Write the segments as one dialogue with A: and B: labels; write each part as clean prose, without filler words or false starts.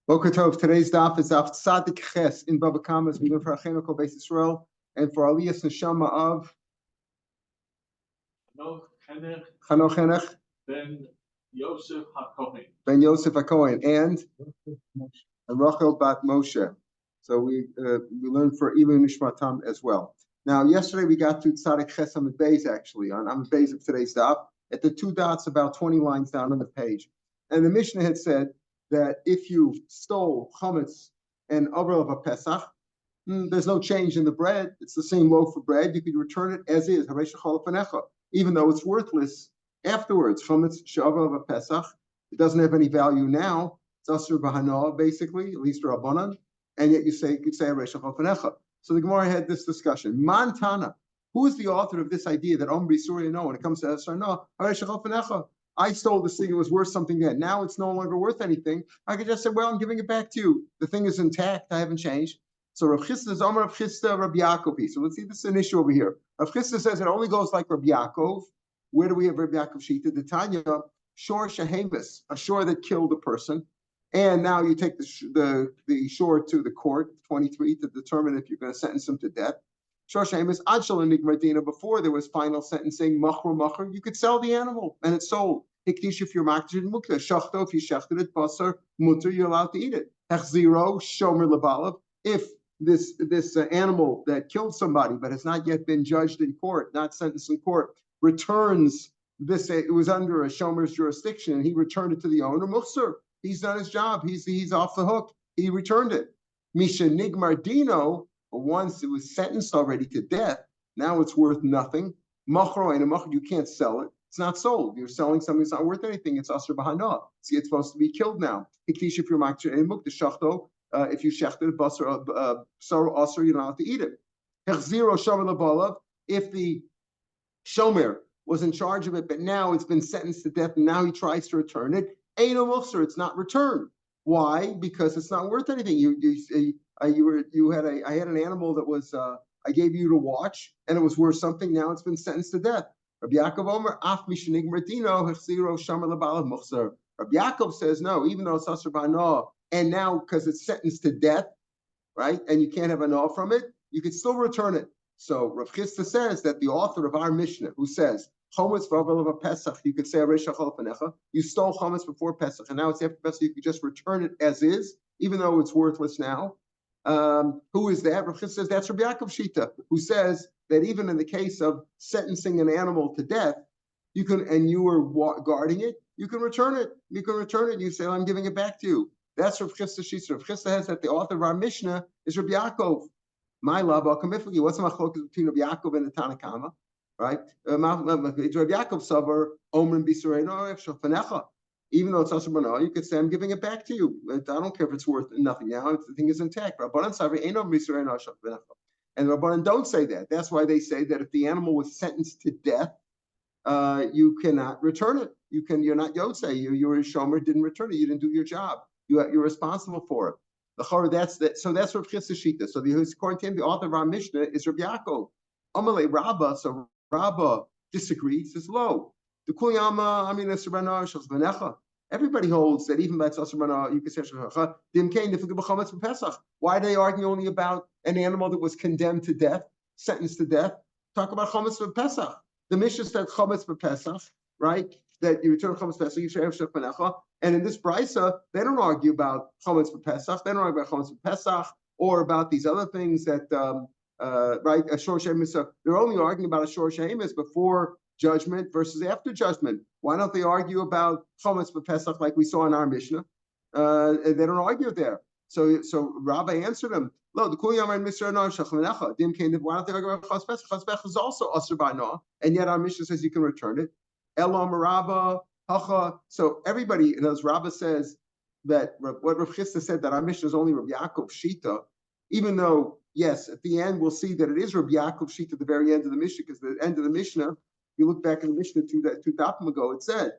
A: Boker Tov. Today's daf is Daf Tzadik Ches in Baba Kamas. We learn for Achenu Kol Beis Yisrael and for Aliyas Neshama of Chanoch Henech
B: Ben Yosef HaKohen.
A: Ben Yosef HaKohen and Rachel Bat Moshe. So we learned for Ilu Nishmatam as well. Now, yesterday we got to Tzadik Ches Amid Beis, actually, on Amid Beis of today's daf, at the two dots about 20 lines down on the page. And the Mishnah had said that if you stole chametz and avril of a Pesach, there's no change in the bread. It's the same loaf of bread. You could return it as is, even though it's worthless afterwards. Chametz she'avril of a Pesach, it doesn't have any value now. It's asur b'hana, basically, at least Rabbanan, and yet you could say Hareshach Alfanecha. So the Gemara had this discussion. Mantana, who is the author of this idea that Omri Surya no, when it comes to Esar no, Hareshach Alfanecha? I stole this thing, it was worth something then. Now it's no longer worth anything. I could just say, well, I'm giving it back to you. The thing is intact, I haven't changed. So Rav Chisda is Omer Rav Chisda, Rabbi Yaakov. So let's see, this is an issue over here. Rav Chisda says it only goes like Rabbi Yaakov. Where do we have Rabbi Yaakov Shita? The Tanya, shor shehemis, a shore that killed a person. And now you take the shore to the court, 23, to determine if you're going to sentence him to death. Shor shehemis, ad shalom nigmardina, before there was final sentencing, machar, you could sell the animal, and it's sold. Hikdish, if you're makdid mukta, shachto, if you shechted it, basar, mutter, you're allowed to eat it. Hechziro, shomer lebalav, if this animal that killed somebody but has not yet been judged in court, not sentenced in court, returns this, it was under a shomer's jurisdiction, and he returned it to the owner, muhsar, he's done his job, he's off the hook, he returned it. Misha nigmar dino, once it was sentenced already to death, now it's worth nothing. Machro and a machro, you can't sell it. It's not sold. You're selling something that's not worth anything. It's asur b'hana. See, it's supposed to be killed now. Hiktish, if you're makdid and muk, the shachto, if you shechted it, basar, sorrow asur, you're not allowed to eat it. Hechziro shomer lebalav, if the shomer was in charge of it, but now it's been sentenced to death, and now he tries to return it, eino muhsar, it's not returned. Why? Because it's not worth anything. I had an animal that was I gave you to watch, and it was worth something. Now it's been sentenced to death. Rabbi Yaakov Omer, Af Mishanig Martino, Hechziro Shamer Lebalav Muchsar. Rabbi Yaakov says no, even though it's asur b'hana, and now because it's sentenced to death, right, and you can't have an off from it, you can still return it. So Rav Chisda says that the author of our Mishnah, who says chametz v'avril of a Pesach, you could say Hareshach Alfanecha, you stole chametz before Pesach, and now it's after Pesach, you could just return it as is, even though it's worthless now. Who is that? Rav Chisda says that's Rabbi Yaakov Shita, who says that even in the case of sentencing an animal to death, you can, and you were guarding it, you can return it. You can return it. You say, I'm giving it back to you. That's Rav Chisda Shita. Rav Chisda has that the author of our Mishnah is Rabbi Yaakov. My love, Kamifli. What's the machlokas between Rabbi Yaakov and the Tanakama? Right? Rabbi Yaakov Savar Omen Bisureno Shafanecha. Even though it's asur b'hana, you could say, I'm giving it back to you. I don't care if it's worth nothing now. The thing is intact. Rabbanan Savar Eino Bisureno Shafanecha. And the Rabbanan don't say that. That's why they say that if the animal was sentenced to death, you cannot return it. You're not Yotzei. You're a shomer, didn't return it. You didn't do your job. You're responsible for it. So that's Rav Chisda Shita. So according to him, the author of our Mishnah is Rabbi Yaakov. Amalei Rabba. So Rabba disagrees. Says low. The Kuliyama, asur b'hana shel zvanecha. Everybody holds that even by asur b'hana, you can say shel dimkein if you b'chametz b'Pesach. Why are they arguing only about an animal that was condemned to death, sentenced to death? Talk about chametz b'Pesach. The Mishnah said chametz b'Pesach, right? That you return chametz b'Pesach, you share shel b'necha. And in this brisa, they don't argue about chametz b'Pesach. They don't argue about chametz b'Pesach or about these other things that right, a shor she'emes. They're only arguing about a shor she'emes before judgment versus after judgment. Why don't they argue about chametz b'Pesach like we saw in our Mishnah? They don't argue there. So Rabbi answered him. Lo, the kuliyam and Mr. Anar shachmanecha. Dim came. Why don't they argue about chametz b'Pesach? Chametz b'Pesach is also asur b'hana, and yet our Mishnah says you can return it. Elam Rabba hacha. So everybody knows. Rabba says that what Rav Chisda said that our Mishnah is only Rabbi Yaakov Shita, even though yes, at the end we'll see that it is Rabbi Yaakov Shita at the very end of the Mishnah, because the end of the Mishnah. You look back in the Mishnah two Dapim ago, it said,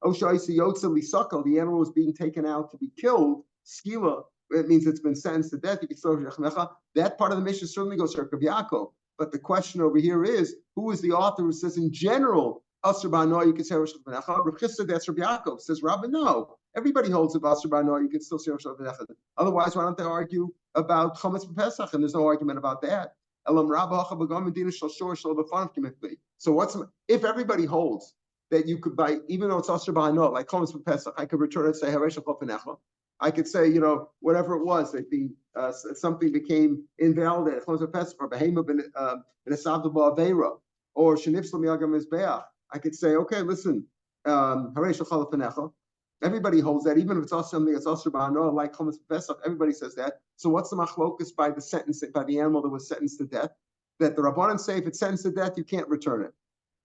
A: the animal was being taken out to be killed, skila, it means it's been sentenced to death. That part of the Mishnah certainly goes to Rabbi Yaakov. But the question over here is, who is the author who says in general, asur b'hana, you can say Rav Chisda, that's Rabbi Yaakov. Says Rabbi, no. Everybody holds it Asr Ba'Noah, you can still see Rosh Hashanah. Otherwise, why don't they argue about Chametz B'Pesach? And there's no argument about that. So if everybody holds that you could buy, even though it's Asr Ba'Noah, like Chametz B'Pesach, I could return it and say Haresh Chol. I could say, whatever it was, that something became invalid, or Behema ben Esavda Ba'Aveira, or Shenifsla Mi'agam Mizbeach. I could say, okay, listen, Haresh Chol. Everybody holds that, even if it's also something that's Asr Ba'Noah, like Chametz B'Pesach, everybody says that. So what's the machlokus by the animal that was sentenced to death? That the Rabbanan say if it's sentenced to death, you can't return it.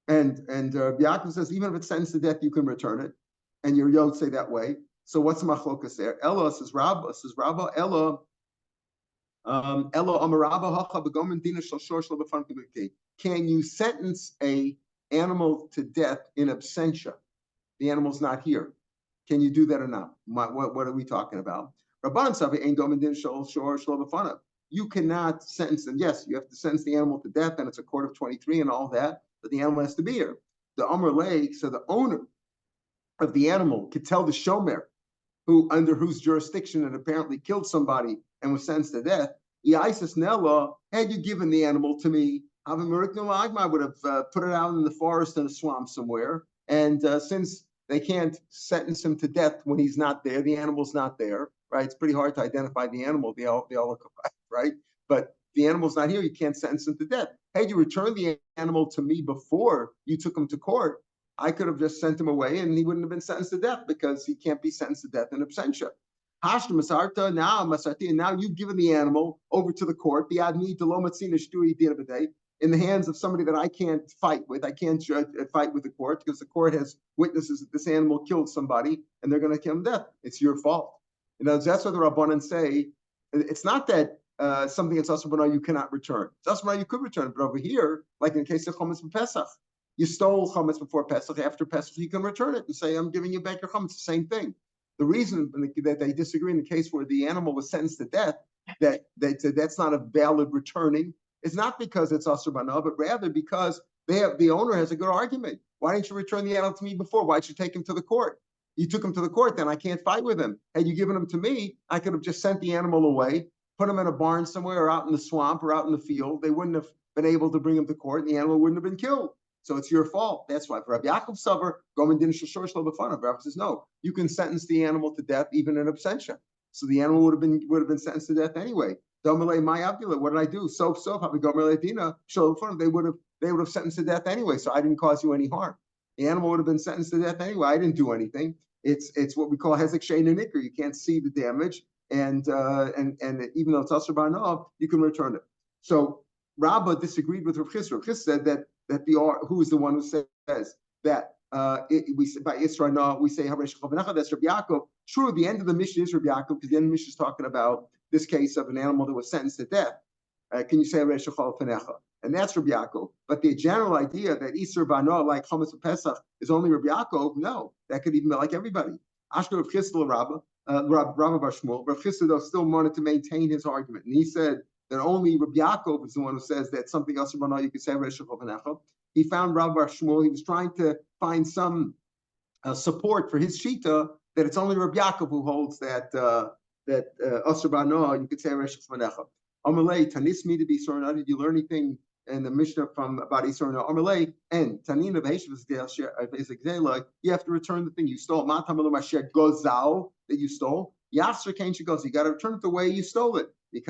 A: And Yaakov says even if it's sentenced to death, you can return it. And your Yod say that way. So what's the machlokus there? Ella says Rabba, Ella Amarabba Hacha B'Gomen Dina Shal Shor Shal B'Fan Kibukti. Can you sentence a animal to death in absentia? The animal's not here. Can you do that or not? What are we talking about? You cannot sentence them. Yes, you have to sentence the animal to death, and it's a court of 23 and all that, but the animal has to be here. The Amr Lake, so the owner of the animal could tell the shomer, under whose jurisdiction it apparently killed somebody and was sentenced to death, had you given the animal to me, I would have put it out in the forest in a swamp somewhere. And since they can't sentence him to death when he's not there, the animal's not there, right? It's pretty hard to identify the animal. They all look alike, right? But the animal's not here. You can't sentence him to death. Had you returned the animal to me before you took him to court, I could have just sent him away and he wouldn't have been sentenced to death because he can't be sentenced to death in absentia. Now you've given the animal over to the court, in the hands of somebody that I can't fight with. I can't fight with the court because the court has witnesses that this animal killed somebody and they're going to kill him to death. It's your fault. That's what the Rabbanan say. It's not that something that's Asr B'Noah you cannot return. It's Asr B'Noah you could return, but over here, like in the case of Chametz B'Pesach, you stole Chametz before Pesach. After Pesach, you can return it and say, I'm giving you back your Chametz. It's the same thing. The reason that they disagree in the case where the animal was sentenced to death, that that's not a valid returning, is not because it's Asr B'Noah, but rather because the owner has a good argument. Why didn't you return the animal to me before? Why'd you take him to the court? You took him to the court, then I can't fight with him. Had you given him to me, I could have just sent the animal away, put him in a barn somewhere or out in the swamp or out in the field. They wouldn't have been able to bring him to court and the animal wouldn't have been killed. So it's your fault. That's why. For Rabbi Yaakov Savar, Gomen Din Shashor Shlo B'Fanav. Rabbi says no. You can sentence the animal to death even in absentia. So the animal would have been sentenced to death anyway. Domelei my Abdullah. What did I do? They would have sentenced to death anyway. So I didn't cause you any harm. The animal would have been sentenced to death anyway. I didn't do anything. It's what we call hezek shein and nikr. You can't see the damage, and even though it's Asr B'Noah, you can return it. So Rabbah disagreed with Rav Chisda. Rav Chisda said that who is the one who says that we by Isra Noah we say Haresh Chol V'Necha. That's Rabbi Yaakov. True, the end of the Mishnah is Rabbi Yaakov because the end of the Mishnah is talking about this case of an animal that was sentenced to death. Can you say Haresh Chol V'Necha? And that's Rabbi Yaakov. But the general idea that Isra B'Noah, like Chametz Pesach, is only Rabbi Yaakov, no, that could even be like everybody. Ashka Rav Chisda Rabbah, Rabbah Bar Shmuel. Rav Chisda though still wanted to maintain his argument, and he said that only Rabbi Yaakov is the one who says that something else about you could say Haresh Chol V'Necha. He found Rav Bar Shmuel. He was trying to find some support for his shita that it's only Rabbi Yaakov who holds that Asr B'Noah you could say Haresh Chol V'Necha. Amalei Tanismi to be sorry. Did you learn anything in the Mishnah from about Isra Noah? Amalei and Tanina Beishavas you have to return the thing you stole. Matamalu Mashiach Gozal that you stole. Yasser Kain Shigos. You got to return it the way you stole it. If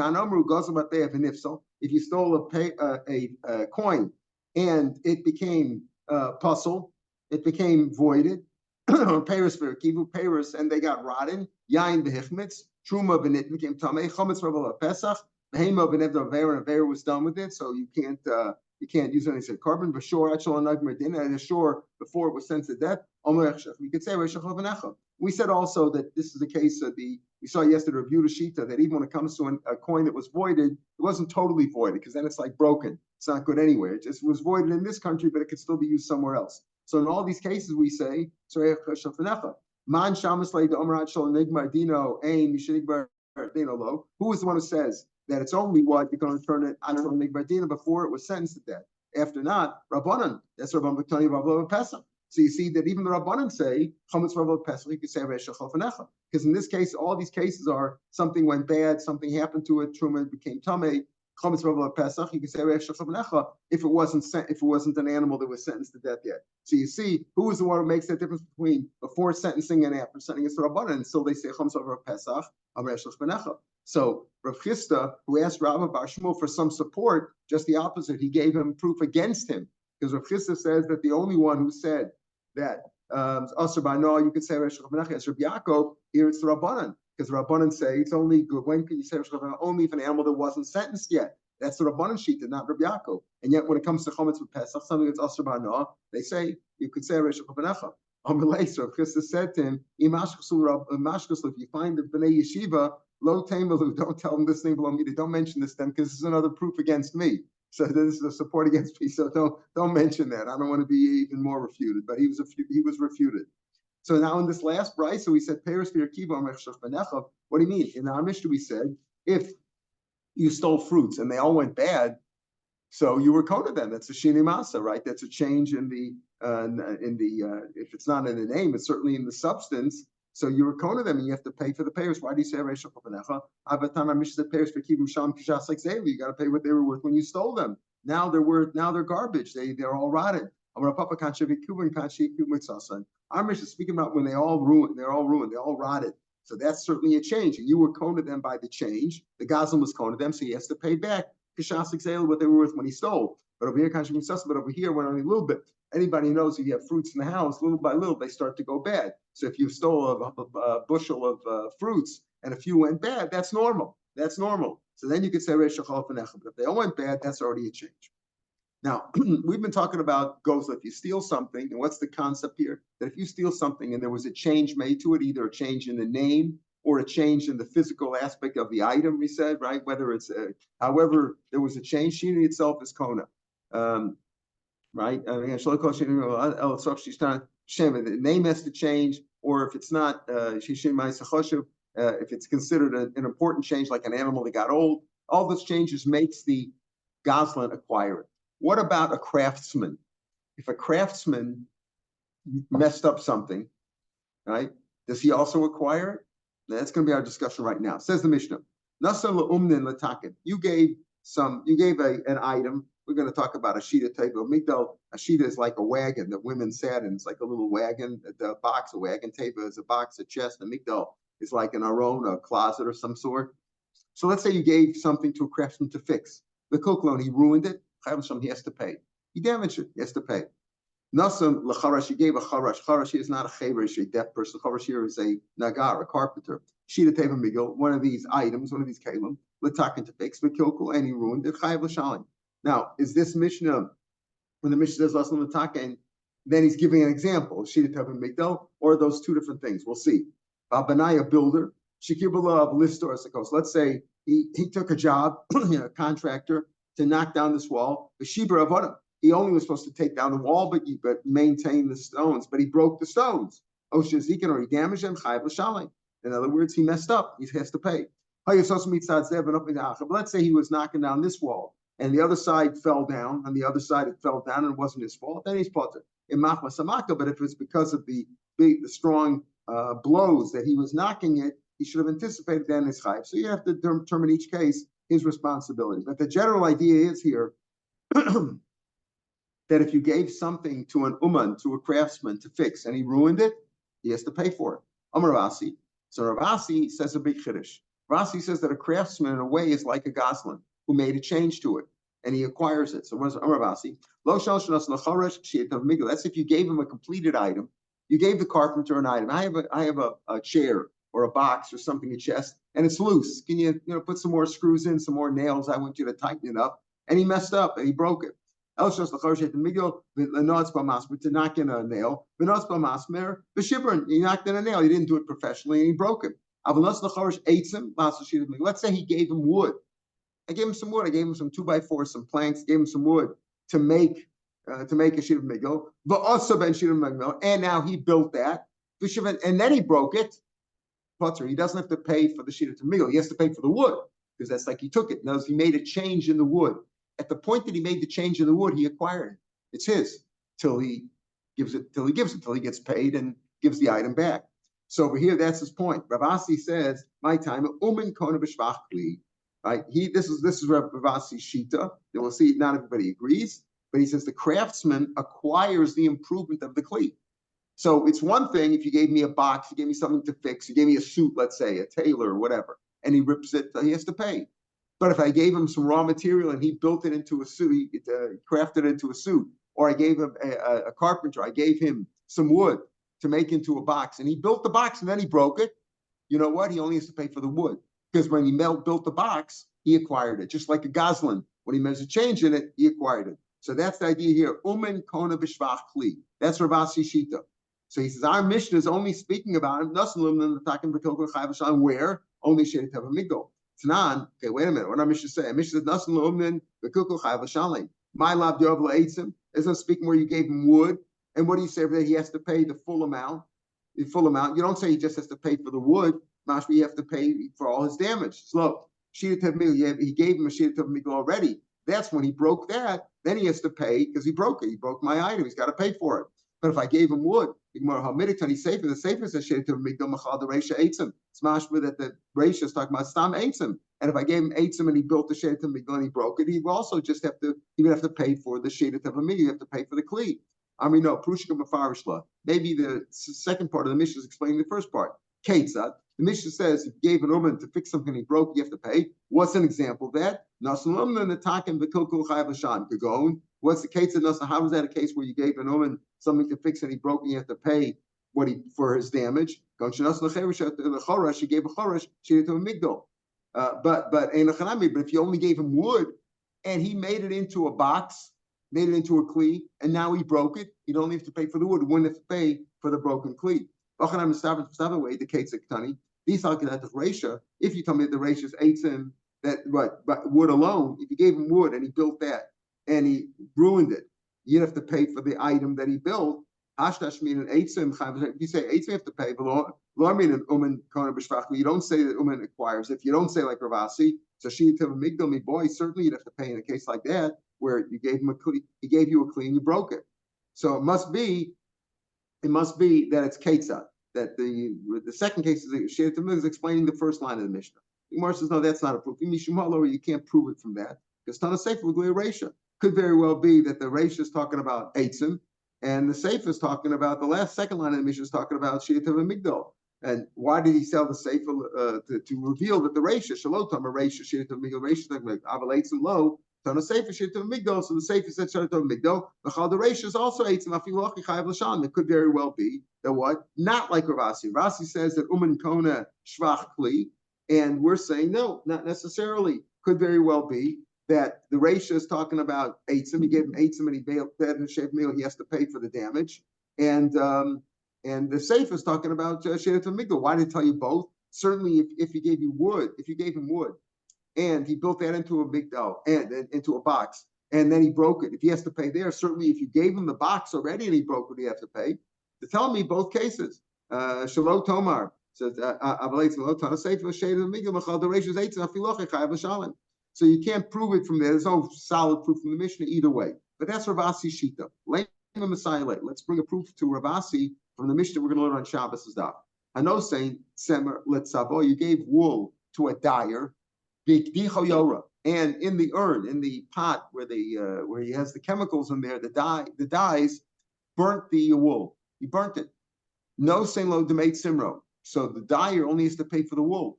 A: you stole a coin and it became puzzle, it became voided, Paris for Kivu Paris, and they got rotten. Yain behichmitz, Truma benit became Tamei, Chametz Rabbah Pesach, Behema benevda Aveir, and Aveir was done with it, so you can't use any said carbon. But sure, actually, and sure, before it was sent to death, we could say Reishach Levanecha. We said also that this is the case of we saw yesterday review the Shita that even when it comes to a coin that was voided, it wasn't totally voided because then it's like broken. It's not good anywhere. It just was voided in this country, but it could still be used somewhere else. So in all these cases, we say, Man shamas le de omrat shel nigmar dino ein mishnigbar dino lo. Who is the one who says that it's only what you're going to turn it on nigmar dino before it was sentenced to death? After not, Rabbanan. That's Rabban B'Tani Rav Pesach. So you see that even the Rabbanan say, Chametz Rav Pesach, you could say Reish Chofanecha. Because in this case, all these cases are something went bad, something happened to it, Truma became Tameh, Chametz Rav Pesach, you could say Reish Chofanecha if it wasn't an animal that was sentenced to death yet. So you see, who is the one who makes that difference between before sentencing and after sentencing? It's the Rabbanan, and still they say Chametz Rav Pesach, Reish Chofanecha. So Rav Chisda, who asked Rav Bar Shmuel for some support, just the opposite, he gave him proof against him. Because Rav Chisda says that the only one who said that Asr Ba'no, you could say Reish Chofanecha as Rabbi Yaakov, here it's the Rabbanan. Because the Rabbanan say it's only good, when can you say Reish Chofanecha? Only if an animal that wasn't sentenced yet. That's the Rabbanan sheet, not Rabbi Yaakov. And yet when it comes to Chametz with Pesach, something that's Asr Ba'no, they say you could say Reish Chofanecha. Amalei, Rav Chisda said to him, if you find the Bnei Yeshiva, Lo Temalu, don't tell them this thing below me. Don't mention this then, because this is another proof against me. So this is a support against me. So don't mention that. I don't want to be even more refuted. But he was refuted. So now in this last brayso, so we said Peres v'Yerkiva Mechshach Benechav. What do you mean? In our Mishnah we said if you stole fruits and they all went bad, so you were kona them. That's a shini masa, right? That's a change in the if it's not in the name, it's certainly in the substance. So you were kona them, and you have to pay for the payers. Why do you say Reish Chofanecha? Avatana Mishnah payers for kibum sham kishas like zayli. You got to pay what they were worth when you stole them. Now they're garbage. They're all rotted. Our Mishnah speaking about when they're all ruined, they all rotted. So that's certainly a change. And you were kona them by the change. The Gazlan was kona them, so he has to pay back kishas like zayli what they were worth when he stole. But over here, when only a little bit. Anybody knows if you have fruits in the house, little by little, they start to go bad. So if you stole a bushel of fruits and a few went bad, that's normal. That's normal. So then you could say Reish Chofanecha. But if they all went bad, that's already a change. Now, we've been talking about goes if you steal something, and what's the concept here? That if you steal something and there was a change made to it, either a change in the name or a change in the physical aspect of the item, we said, right? Whether it's, however, there was a change, Shini itself is Kona. Right? The name has to change, or if it's not, if it's considered an important change, like an animal that got old, all those changes makes the Gazlan acquire it. What about a craftsman? If a craftsman messed up something, right? Does he also acquire it? That's going to be our discussion right now. Says the Mishnah. You gave an item. We're going to talk about a shita table. Migdal, a shita is like a wagon that women sat in. It's like a little wagon. The box, a wagon table is a box, a chest. A migdal is like an aron, a closet or some sort. So let's say you gave something to a craftsman to fix. The koklon, he ruined it. He has to pay. He damaged it. He has to pay. Nasam l'charash, he gave a charash. Charash is not a chayrish, a deaf person. Charash here is a nagar, a carpenter. Shita teva migdal, one of these items, one of these kalim, l'takin to fix, v'kilkul, and he ruined it. Chayav l'shalim. Now, is this Mishnah, when the Mishnah says Laslam L'Taken, then he's giving an example, Shita Tevin Migdal, or are those two different things? We'll see. Banai, a builder, Shekibala of Listor, let's say he took a job, a contractor, to knock down this wall. The Shibra Avodah, he only was supposed to take down the wall, but maintain the stones, but he broke the stones. Oshazikin, or he damaged them, Chayav L'Shalim. In other words, he messed up, he has to pay. But let's say he was knocking down this wall, and the other side fell down, and it and it wasn't his fault, then he's potter. In Machma Samaka, but if it's because of the strong blows that he was knocking it, he should have anticipated then his chayv. So you have to determine each case his responsibility. But the general idea is here that if you gave something to an uman, to a craftsman to fix, and he ruined it, he has to pay for it. Amar Ravasi. So Ravasi says a big chiddush. Ravasi says that a craftsman in a way is like a gosling who made a change to it, and he acquires it. So what's Amravasi? That's if you gave him a completed item. You gave the carpenter an item. I have a chair or a box or something, a chest, and it's loose. Can you put some more screws in, some more nails? I want you to tighten it up. And he messed up and he broke it. To knock in a nail. He knocked in a nail. He didn't do it professionally and he broke it. Let's say he gave him wood. I gave him some wood. I gave him some 2x4, some planks. Gave him some wood to make a shit of migdal. But also ben shit of migdal, and now he built that. And then he broke it. Potter, he doesn't have to pay for the shit of migdal. He has to pay for the wood because that's like he took it. Now he made a change in the wood. At the point that he made the change in the wood, he acquired it. It's his till he gives it till he gets paid and gives the item back. So over here, that's his point. Rav Asi says, my time, umin kona b'shvach kli. Right? This is Rav Asi's shita. And we'll see not everybody agrees, but he says the craftsman acquires the improvement of the kli. So it's one thing if you gave me a box, you gave me something to fix, you gave me a suit, let's say, a tailor or whatever, and he rips it, he has to pay. But if I gave him some raw material and he built it into a suit, he crafted it into a suit, or I gave him a carpenter, I gave him some wood to make into a box, and he built the box and then he broke it, you know what? He only has to pay for the wood. Because when he built the box, he acquired it. Just like a Goslin, when he measured change in it, he acquired it. So that's the idea here. Umen kona b'shvach kli. That's Rav Asi shita. So he says, our Mishnah is only speaking about it. Where? Only Shei Teva Migdol. Tanan, okay, wait a minute. What our Mishnah say? Mishnah says, my lab Yovla Eitzim. Isn't speaking where you gave him wood. And what do you say that he has to pay the full amount? The full amount. You don't say he just has to pay for the wood. Mashma, you have to pay for all his damage. So look, Shei Teva Migdol, he gave him a Shei Teva Migdol already. That's when he broke that. Then he has to pay because he broke it. He broke my item. He's got to pay for it. But if I gave him wood, the Sefer says Shei Teva Migdol Machal the Reisha Eitzim. It's mashma that the Reisha is talking about Stam Eitzim. And if I gave him Eitzim and he built the Shei Teva Migdol and he broke it, he would also just have to pay for the Shei Teva Migdol. You have to pay for the Kli. I mean, no, Prushka Mafarishla. Maybe the second part of the Mishnah is explaining the first part. Ketzad. The Mishnah says if you gave an woman to fix something he broke, you have to pay. What's an example of that? What's the case of Nasa? How is that a case where you gave an woman something to fix and he broke and you have to pay for his damage? She gave a choresh, she did to a migdol. But if you only gave him wood and he made it into a box, made it into a kli, and now he broke it, you don't have to pay for the wood. You wouldn't have to pay for the broken kli. The case of Ktani. If you tell me that the Reisha is Eitzim, but wood alone, if you gave him wood and he built that and he ruined it, you'd have to pay for the item that he built. Hashtash mean an Eitzim. If you say Eitzim, you have to pay. But lo mean an Umen Kona B'Shvach. You don't say that Umen acquires. If you don't say like Rav Asi, so Shei Teva Migdol, me boy, certainly you'd have to pay in a case like that where you gave him he gave you a kli and you broke it. So it must be that it's Ketzad. That the second case is Shei Teva Migdol is explaining the first line of the Mishnah. The Gemara says, no, that's not a proof. You can't prove it from that. Because Tana Sefer with Reisha could very well be that the Reisha is talking about Eitzim, and the Sefer is talking about the second line of the Mishnah is talking about Shei Teva Migdol. And why did he sell the Sefer to reveal that the Reisha Shalotam a Reisha Shei Teva Migdol Reisha talking about Aval Eitzim Lo Tana Sefer Shei Teva Migdol. So the Sefer said Shei Teva Migdol. Machal the Reisha is also Eitzim Afilochi Chayav L'Shan. It could very well be that what not like Rav Asi. Rav Asi says that Umen Kona Shvach Kli. And we're saying, no, not necessarily. Could very well be that the Reisha is talking about Eitzim. He gave him Eitzim and he bailed that in the Shev Meal. He has to pay for the damage. And the Sefer is talking about Shei Teva Migdol. Why did he tell you both? Certainly, if he gave him wood, and he built that into a migdal and into a box, and then he broke it. If he has to pay there, certainly if you gave him the box already and he broke it, he has to pay. To tell me both cases, Shalom Tomar. So you can't prove it from there. There's no solid proof from the Mishnah either way. But that's Rav Asi shita. Let's bring a proof to Rav Asi from the Mishnah we're going to learn on Shabbos' Daf. I know saying you gave wool to a dyer, and in the urn, in the pot where he has the chemicals in there, the dyes burnt the wool. He burnt it. No saying lo demate simro. So the dyer only has to pay for the wool,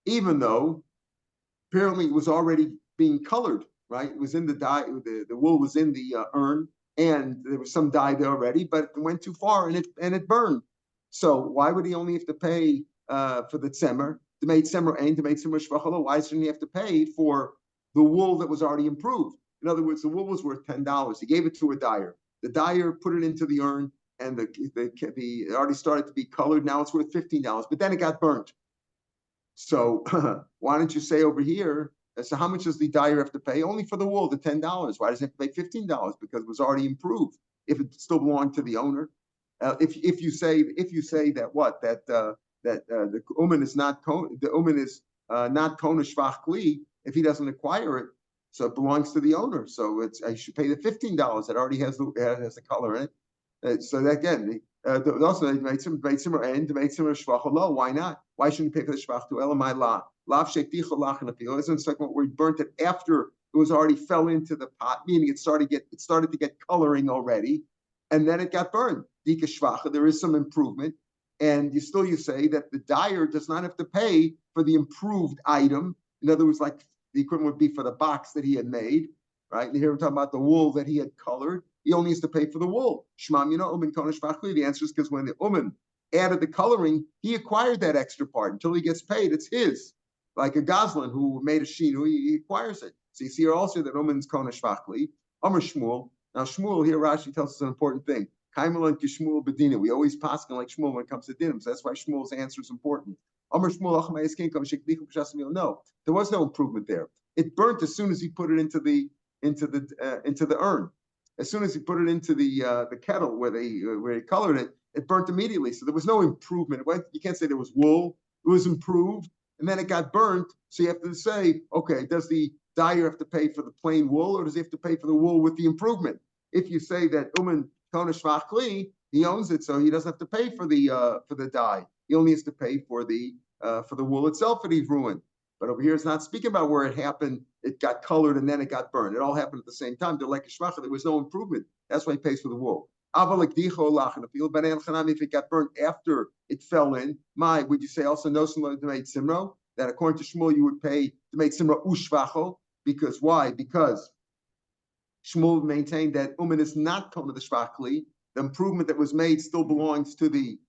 A: even though apparently it was already being colored, right? It was in the dye, the wool was in the urn, and there was some dye there already, but it went too far and it burned. So why would he only have to pay for the tzemer? Why shouldn't he have to pay for the wool that was already improved? In other words, the wool was worth $10. He gave it to a dyer. The dyer put it into the urn, and it already started to be colored. Now it's worth $15, but then it got burnt. So why don't you say over here, so how much does the dyer have to pay? Only for the wool, the $10. Why does he have to pay $15? Because it was already improved. If it still belonged to the owner, if you say that the umen is not kona shvach kli, if he doesn't acquire it, so it belongs to the owner. So I should pay the $15 that already has the color in it. So that again, also they made some and made some shvach lo. Why not? Why shouldn't you pay for the shvach to elamai la? Lav shekticha lach and appeal. Isn't second where we burnt it after it was already fell into the pot, meaning it started to get coloring already, and then it got burned. Dika shvacha, there is some improvement, and you say that the dyer does not have to pay for the improved item. In other words, like the equivalent would be for the box that he had made, right? And here we're talking about the wool that he had colored. He only has to pay for the wool. Shmam, umin konesh vachli. The answer is because when the umin added the coloring, he acquired that extra part. Until he gets paid, it's his. Like a Goslin who made a shinu, he acquires it. So you see here also that umin's konesh vachli. Amr Shmuel. Now Shmuel here, Rashi tells us an important thing. Kaimal and Kishmuel bedina. We always paskin like Shmuel when it comes to dinim. So that's why Shmuel's answer is important. Amr Shmuel no, there was no improvement there. It burnt as soon as he put it into the urn. As soon as he put it into the kettle where he colored it, it burnt immediately. So there was no improvement. You can't say there was wool. It was improved, and then it got burnt. So you have to say, okay, does the dyer have to pay for the plain wool, or does he have to pay for the wool with the improvement? If you say that uman konesh vachli, he owns it, so he doesn't have to pay for the dye. He only has to pay for the wool itself that he ruined. But over here, it's not speaking about where it happened. It got colored and then it got burned. It all happened at the same time. They're like a shvacha. There was no improvement. That's why he pays for the wool. If it got burned after it fell in, would you say also no simro? That according to Shmuel, you would pay to make simra ushvacho. Because why? Because Shmuel maintained that umin is not kona the shvachli. The improvement that was made still belongs to the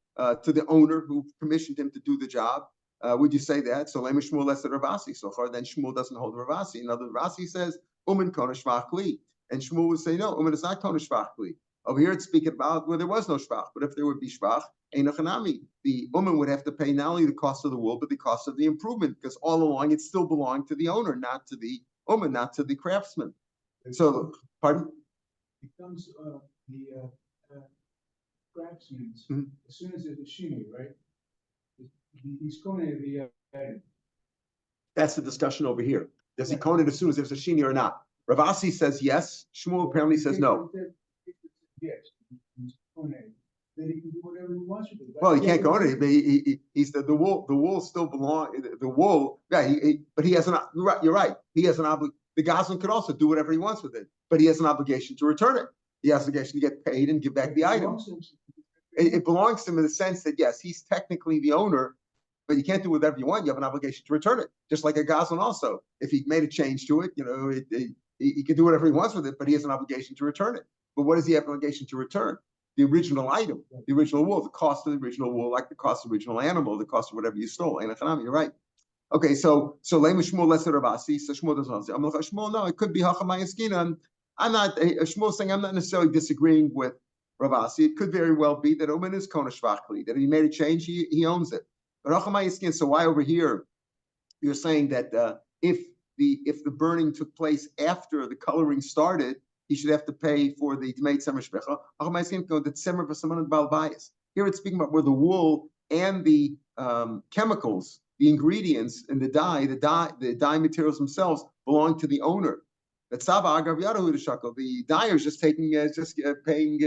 A: owner who commissioned him to do the job. Would you say that? So Lema Shmuel less than Ravasi. So far, then Shmuel doesn't hold Ravasi. Another Ravasi says umin kona shvachli, and Shmuel would say no, umin is not kona shvachli. Over here, it's speaking about where there was no shvach, but if there would be shvach, einachanami, the umin would have to pay not only the cost of the wool, but the cost of the improvement, because all along it still belonged to the owner, not to the umin, not to the craftsman. So, pardon?
C: Becomes the craftsman as soon as it's a shini, right? He's going to the.
A: That's the discussion over here. Does he cone it as soon as there's a shini or not? Ravasi says yes. Shmuel apparently says no.
C: Yes, then he can do whatever he wants with it.
A: Well, he can't go in it. He's the wool still belong. The wool, yeah. But he has an. You're right. He has an obligation. The Goslin could also do whatever he wants with it, but he has an obligation to return it. He has an obligation to get paid and give back the item. It belongs to him in the sense that yes, he's technically the owner, but you can't do whatever you want. You have an obligation to return it, just like a Goslin also. If he made a change to it, he can do whatever he wants with it, but he has an obligation to return it. But what does he have an obligation to return? The original item, the original wool, the cost of the original wool, like the cost of the original animal, the cost of whatever you stole. You're right. Okay, so Lema Shmuel less Ravasi. So Shmuel doesn't say. Shmuel, no, it could be Hachamayaskina. I'm not. Shmuel saying I'm not necessarily disagreeing with Ravasi. It could very well be that Uman is Kona Shvachli, that if he made a change, he owns it. But Hachamayaskina. So why over here you're saying that if the burning took place after the coloring started, he should have to pay for the Dmeit Semer Shvecha. Hachamayaskina go the Semer v'Saman Balbayis. Here it's speaking about where the wool and the chemicals, the ingredients and the dye materials themselves belong to the owner. That the dyer is just paying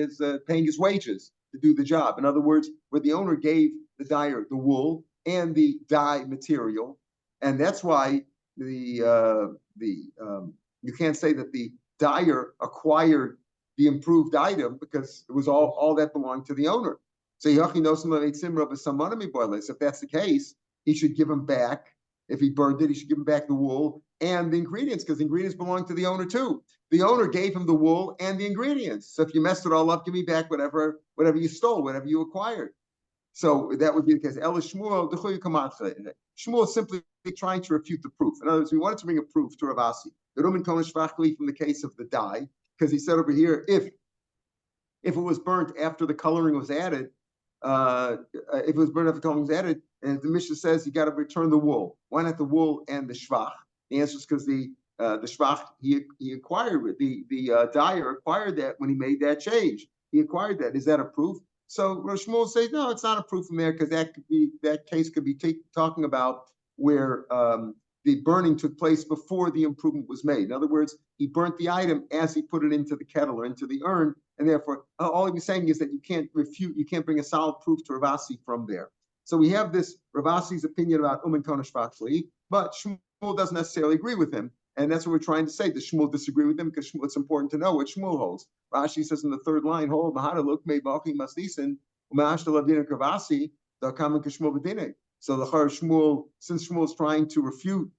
A: his wages to do the job. In other words, where the owner gave the dyer the wool and the dye material, and that's why you can't say that the dyer acquired the improved item because it was all that belonged to the owner. So if that's the case, he should give him back. If he burned it, he should give him back the wool and the ingredients, because the ingredients belong to the owner too. The owner gave him the wool and the ingredients. So if you messed it all up, give me back whatever you stole, whatever you acquired. So that would be the case. Shmuel is simply trying to refute the proof. In other words, we wanted to bring a proof to Ravasi. The Roman Konesh Vachli from the case of the dye, because he said over here, if it was burnt after the coloring was added, and the Mishnah says you got to return the wool. Why not the wool and the shvach? The answer is because the shvach he acquired it. The dyer acquired that when he made that change. He acquired that. Is that a proof? So Rav Shmuel says no, it's not a proof from there, because that case could be talking about where the burning took place before the improvement was made. In other words, he burnt the item as he put it into the kettle or into the urn, and therefore all he was saying is that you can't refute, you can't bring a solid proof to Rav Asi from there. So we have this Rav Asi's opinion about and Konesh Vachli, but Shmuel doesn't necessarily agree with him. And that's what we're trying to say. Does Shmuel disagree with him? Because it's important to know what Shmuel holds. Rashi says in the third line, hold Mahada look made Bachi Maslisin, Umashta Lavdina Kravasi, the common Kashmuel Bedine. So the Shmuel, since Shmuel is trying to refute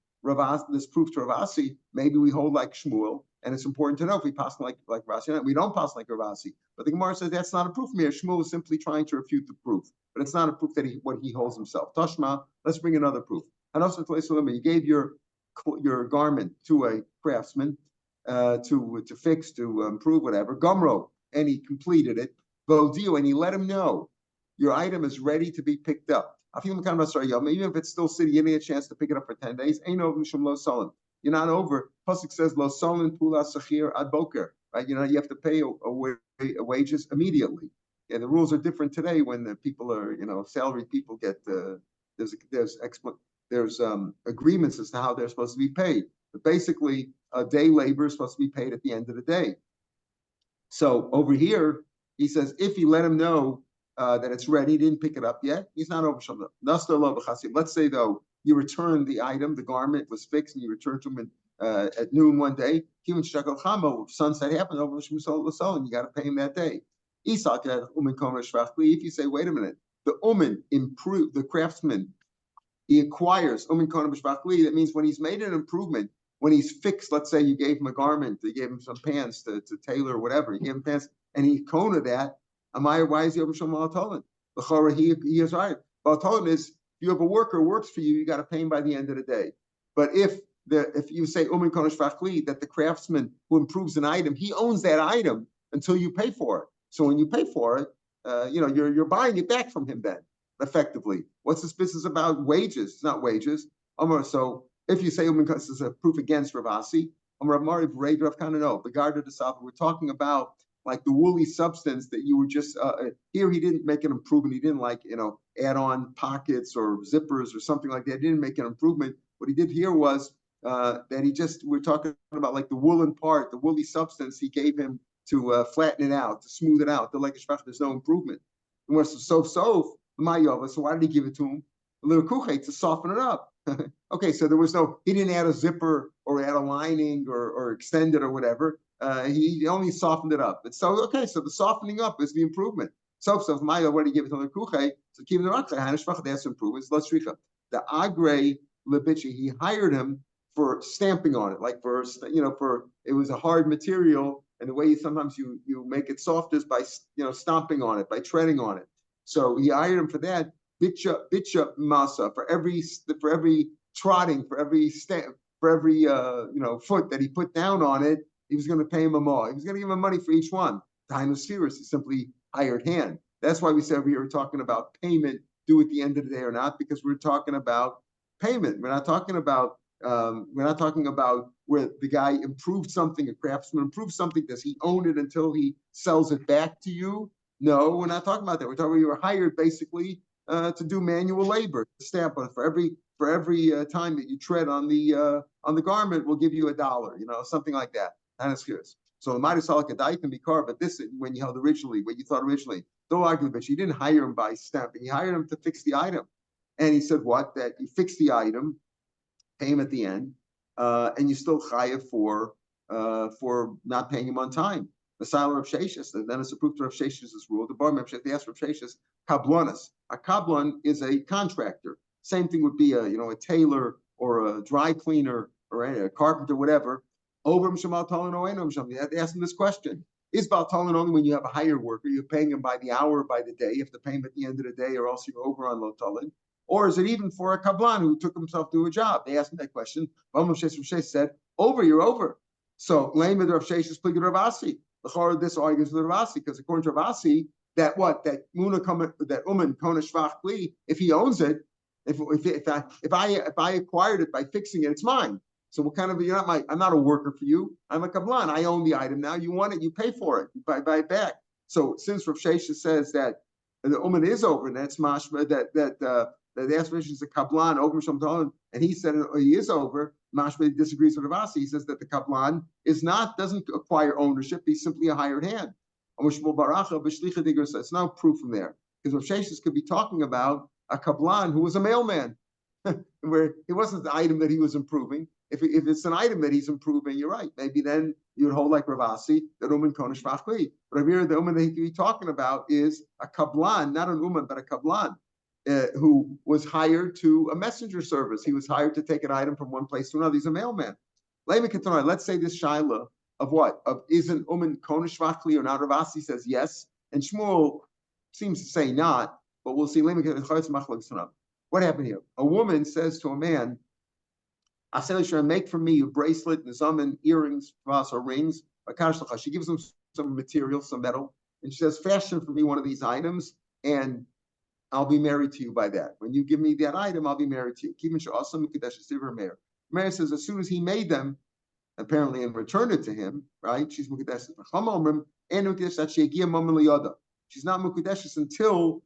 A: this proof to Ravasi, maybe we hold like Shmuel, and it's important to know if we pass like Ravasi. We don't pass like Ravasi. But the Gemara says that's not a proof here. Shmuel is simply trying to refute the proof, but it's not a proof that what he holds himself. Tashma, let's bring another proof. And also, you gave your garment to a craftsman to fix, to improve, whatever. Gumro, and he completed it. Vodio, and he let him know your item is ready to be picked up. Even if it's still sitting, give me a chance to pick it up for 10 days. Ain't over Mishum Lo Solim. You're not over. Pasuk says Lo Solim Pula Sachir Ad Boker. Right? You have to pay a wages immediately. Yeah, the rules are different today when the people are, salaried people get there's agreements as to how they're supposed to be paid. But basically, a day labor is supposed to be paid at the end of the day. So over here, he says if he let him know that it's ready, he didn't pick it up yet, he's not over Shabbat. Let's say though you returned the item, the garment was fixed, and you returned to him at noon one day. Sunset happened over Shabbat, you got to pay him that day. If you say, wait a minute, the uman improved, the craftsman, he acquires umin kona b'shvachli. That means when he's made an improvement, when he's fixed, let's say you gave him a garment, you gave him some pants to tailor or whatever, you gave him pants, and he kona that. Amaya, why is he over Shlomo Altolan? The he is right. Altolan is if you have a worker who works for you, you got to pay him by the end of the day. But if you say umin kona b'shvachli, that the craftsman who improves an item, he owns that item until you pay for it. So when you pay for it, you're buying it back from him then. Effectively, what's this business about wages? It's not wages. So if you say this is a proof against Ravasi, we're talking about like the woolly substance that you were just here. He didn't make an improvement. He didn't add on pockets or zippers or something like that. He didn't make an improvement. What he did here was that we're talking about like the woolen part, the woolly substance he gave him to flatten it out, to smooth it out. There's no improvement. So why did he give it to him? A little kuche to soften it up. Okay, so he didn't add a zipper or add a lining or extend it or whatever. He only softened it up. So the softening up is the improvement. So Maya, what did he give it to the kuche? So keep the rakha. That's improvements. Let's read it. The agre lebichi, he hired him for stamping on it, like for it was a hard material, and the way sometimes you make it soft is by stomping on it, by treading on it. So he hired him for that. Bitcha masa, for every trotting, for every stamp, for every foot that he put down on it, he was going to pay him a more. He was going to give him money for each one. Time serious is simply hired hand. That's why we said we were talking about payment due at the end of the day or not, because we're talking about payment. We're not talking about where the guy improved something, a craftsman improved something. Does he own it until he sells it back to you? No, we're not talking about that. We're talking about you were hired basically to do manual labor, to stamp on it. For every time that you tread on the garment, we'll give you $1, something like that. And it's curious. So the Madisal Kadai can be carved, but this when you thought originally. Don't argue with it. You didn't hire him by stamping. You hired him to fix the item. And he said what? That you fix the item, pay him at the end, and you still chayav for not paying him on time. The Siler of Sheshis, then it's approved to Rav Sheshis' rule. The Bar Memshech, they asked Rav Sheshis, kablonis. A kablon is a contractor. Same thing would be a tailor or a dry cleaner or a carpenter, whatever. Over Mshamal Talon or Enom Sham. They asked him this question. Is Baltalin only when you have a hired worker, you're paying him by the hour, by the day, you have to pay him at the end of the day, or else you're over on Lotalin? Or is it even for a kablan who took himself to a job? They asked him that question. Rav Shesh said, you're over. So, Lamed Rav Shesh is pligid Rav Asi. The Chor this argues with Rav Asi, because according to Rav Asi, that uman kona shvach kli, if he owns it, if I acquired it by fixing it, it's mine. So what kind of I'm not a worker for you. I'm a kablan. I own the item now. You want it, you pay for it. You buy it back. So since Rav Shesha says that the uman is over, and that's mashma that the aspiration is a kablan over Misham Talon, and he said he is over. Mashma disagrees with Rav Asi. He says that the kablan doesn't acquire ownership. He's simply a hired hand. It's no proof from there. Because Rav Sheshes could be talking about a kablan who was a mailman, where it wasn't the item that he was improving. If it's an item that he's improving, you're right. Maybe then you would hold like Ravasi, that uman konesh vachli. But I hear the uman that he could be talking about is a kablan, not an uman, but a kablan, who was hired to a messenger service. He was hired to take an item from one place to another. He's a mailman. Let's say this shaila of what? Of isn't uman konesh vachli or not? Ravasi says yes, and Shmuel seems to say not, but we'll see. What happened here? A woman says to a man, make for me a bracelet, nizamin, earrings, or rings. She gives him some material, some metal, and she says, fashion for me one of these items, and I'll be married to you by that. When you give me that item, I'll be married to you. Meir says, as soon as he made them, apparently, and returned it to him, right? She's Mukadesh. She's not Mukadeshis until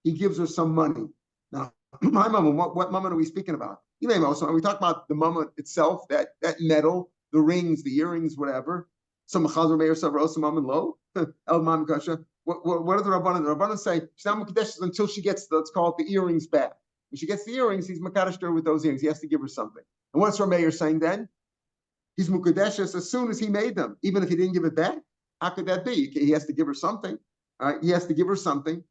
A: he gives her some money. Now, my mama, what mama are we speaking about? So are we talking about the mama itself, that metal, the rings, the earrings, whatever? Some Chazar Meir Savros, some mama low. El Mam Kasha. What are the Rabbanan? The Rabbanan say she's not Mukadeshis until she gets, let's call it, the earrings back. When she gets the earrings, he's Makadesh her with those earrings. He has to give her something. And what's Rav Meir saying then? He's Mukadeshis as soon as he made them, even if he didn't give it back. How could that be? He has to give her something. All right, he has to give her something.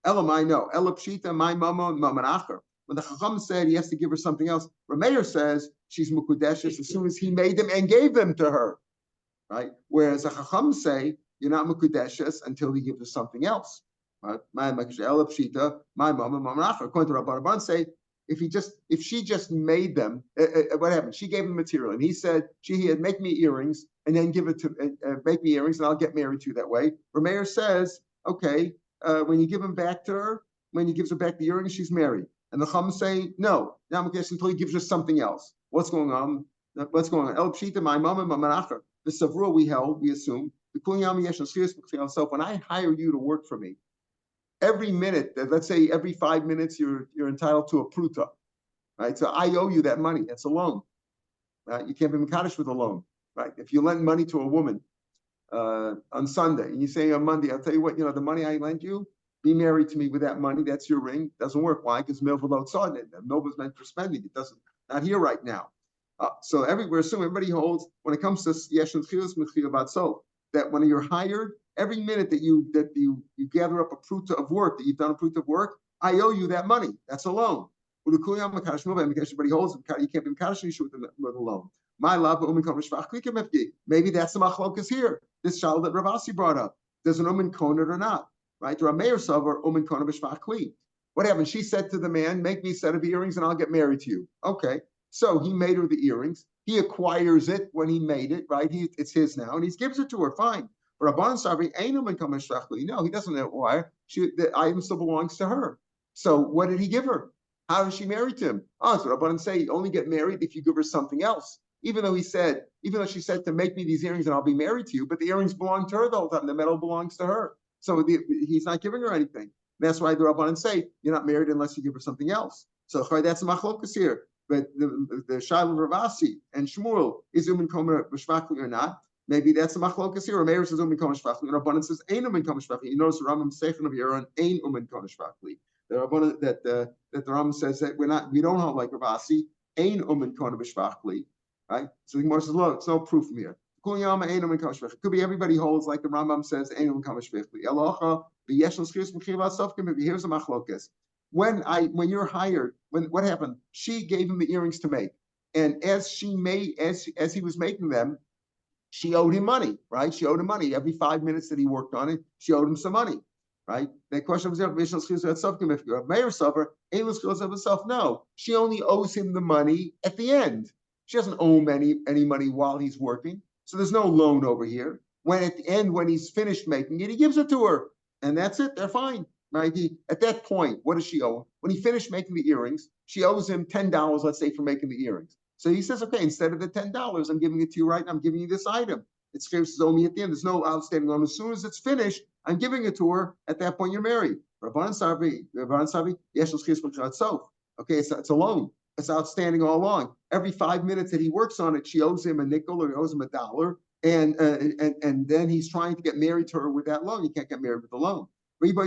A: Elamai, no. Elapshita, my mama, mamanacher. When the Chacham said he has to give her something else, Rav Meir says she's Mukudeshes as soon as he made them and gave them to her. Right? Whereas the Chacham say you're not Mukudeshes until he gives her something else. Right? Elapshita, my mama, mamanacher. According to Rabban say, if she just made them, what happened? She gave him material, and he said he had make me earrings, and then give it to make me earrings, and I'll get married to you that way. Rav Meir says, okay, when you give them back to her, when he gives her back the earrings, she's married. And the Chum say, no, now until he gives her something else. What's going on? El Pshita, my mama, mamanacher. The Savra we held, we assume. So when I hire you to work for me, every minute, let's say every 5 minutes, you're entitled to a pruta, right? So I owe you that money. That's a loan. Right? You can't be mekadosh with a loan, right? If you lend money to a woman on Sunday, and you say on Monday, I'll tell you what, the money I lent you, be married to me with that money. That's your ring. Doesn't work. Why? Because milvah saw it. Milvah is meant for spending. It doesn't. Not here right now. So we're assuming everybody holds when it comes to yeshon chiyus mechiyavat so that when you're hired, every minute that you gather up a pruta of work, that you've done a pruta of work, I owe you that money. That's a loan. Because everybody holds it, you can't be mekadosh with a loan. My love, maybe that's the machlokas here. This child that Ravasi brought up. Does an umin kohen it or not? Right? Rav Meir Savar umin kohen b'shvachli. What happened? She said to the man, make me a set of earrings and I'll get married to you. Okay. So he made her the earrings. He acquires it when he made it, right? It's his now, and he gives it to her. Fine. But Rabban Sabri ain't umin kohen b'shvachli. No, he doesn't acquire. The item still belongs to her. So what did he give her? How is she married to him? So Rabban say you only get married if you give her something else. Even though she said to make me these earrings and I'll be married to you, but the earrings belong to her the whole time. The metal belongs to her. So he's not giving her anything. That's why the Rabbanan say you're not married unless you give her something else. So that's a machlokas here. But the Shiloh Ravasi and Shmuel is umin kohen b'shvachli or not? Maybe that's a machlokas here. Or Meir says umin kohen b'shvachli, and Rabbanan says ein umin kohen b'shvachli. You notice the Rambam second of here on ein umin kohen b'shvachli. The Rabbanan that the Rambam says that we don't hold like Ravasi ein umin kohen b'shvachli. Right? So the Gemara says, look, it's no proof from here. It could be everybody holds like the Rambam says, here's a machlokas. When you're hired, what happened? She gave him the earrings to make. And as he was making them, she owed him money, right? She owed him money. Every 5 minutes that he worked on it, she owed him some money. Right? That question was no, she only owes him the money at the end. She doesn't owe him any money while he's working. So there's no loan over here. When at the end, when he's finished making it, he gives it to her. And that's it. They're fine. Right? At that point, what does she owe? When he finished making the earrings, she owes him $10, let's say, for making the earrings. So he says, okay, instead of the $10, I'm giving it to you right now. I'm giving you this item. It's owe me at the end. There's no outstanding loan. As soon as it's finished, I'm giving it to her. At that point, you're married. Okay, it's a loan. It's outstanding all along. Every 5 minutes that he works on it, she owes him a nickel or he owes him $1. and then he's trying to get married to her with that loan. He can't get married with the loan. Or you can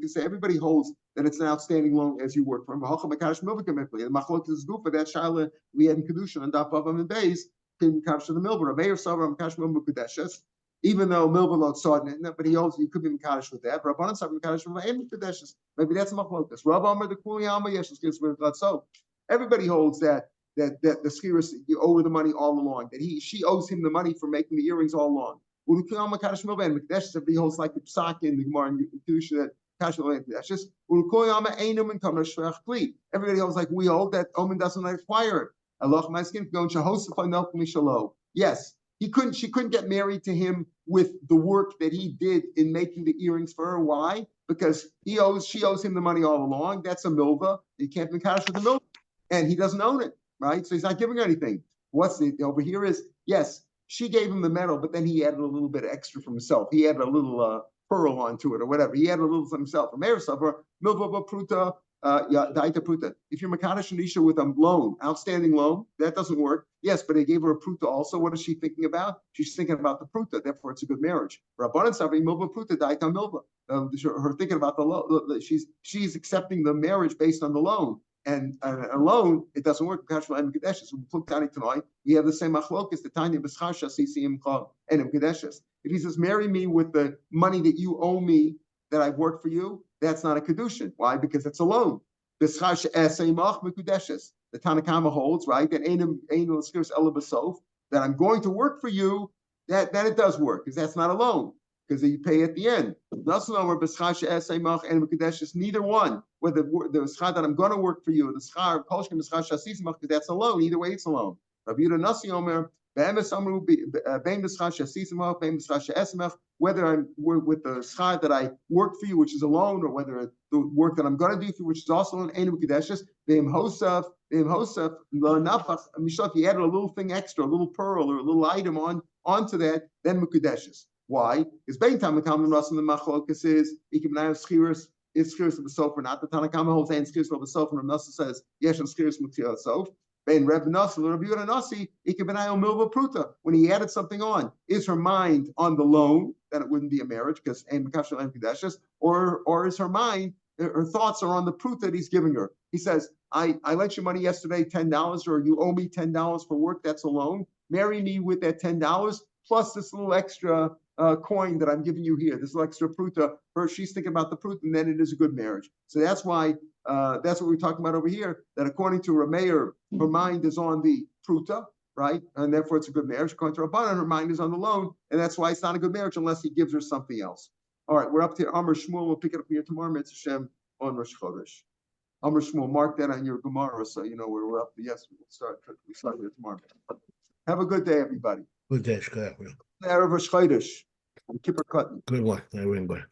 A: say everybody holds that it's an outstanding loan as you work for him. The machlok is good for that shaila we had in kedusha and Daf Hayomi and Beis came kadosh to the milva. Rav Meir Shapiro kadosh milva kedushes, even though milva not saw it, but he also you could be kadosh with that. Rabbanan said kadosh milva and kedushes. Maybe that's machlokas. Rav Amar the kuli alma yeshus gives with so. Everybody holds that the skiris you owe her the money all along. That she owes him the money for making the earrings all along. Everybody holds like the psak in the Gemara and Kedusha that everybody else like we hold that Omen doesn't require it. Yes, she couldn't get married to him with the work that he did in making the earrings for her. Why? Because she owes him the money all along. That's a milva. You can't be cash with the milva. And he doesn't own it, right? So he's not giving her anything. What's the over here is yes, she gave him the metal, but then he added a little bit extra from himself. He added a little pearl onto it or whatever. He added a little from himself. If you're Makadosh Anisha with a loan, outstanding loan, that doesn't work. Yes, but he gave her a pruta also. What is she thinking about? She's thinking about the pruta. Therefore, it's a good marriage. Rabbanan Savri milva pruta daita milva. Her thinking about the loan. She's accepting the marriage based on the loan. And a loan, it doesn't work. So we look down tonight. We have the same machlokas, the tiny b'schasha sisim and kedeshes. If he says, marry me with the money that you owe me, that I've worked for you, that's not a kedushin. Why? Because it's a loan. The Tanakama holds, right, that that I'm going to work for you, that it does work, because that's not a loan, because you pay at the end. Neither one, whether the schar that I'm going to work for you, or the schar, because that's a loan, either way it's a loan. Whether I'm with the schar that I work for you, which is a loan, or whether the work that I'm going to do for you, which is also an Ein Mekudeshes, if you added a little thing extra, a little pearl or a little item onto that, then Mekudeshes. Why? Because Bein Tanakama and Rasim the Machlokas is Schiris is Schiris of the sofa, not the Tanakama holds and Schiris of the sofa, and Rasa says Yesh and Schiris Mutzil sofa. Ben Reb Nasi, Reb Yehuda Nasi, Ikebenayo Milva Pruta. When he added something on, is her mind on the loan? Then it wouldn't be a marriage because Ein Mekashel Ein Kedeshes, or is her mind, her thoughts are on the pruta that he's giving her. He says, I lent you money yesterday, $10, or you owe me $10 for work. That's a loan. Marry me with that $10 plus this little extra coin that I'm giving you here, this little extra pruta. She's thinking about the pruta, and then it is a good marriage. So that's why. That's what we're talking about over here, that according to Rav Meir, her mind is on the pruta, right? And therefore it's a good marriage. According to Rabbanan, her mind is on the loan, and that's why it's not a good marriage unless he gives her something else. All right, we're up to Amr Shmuel. We'll pick it up here tomorrow, Mitzvah Shem, on Rosh Chodesh. Amr Shmuel, mark that on your Gemara, so you know where we're up to. Yes, we start here tomorrow. Have a good day, everybody.
D: Good day, Shkaya.
A: Erev Rosh Chodesh. Kippur Cotton.
D: Good one. I remember.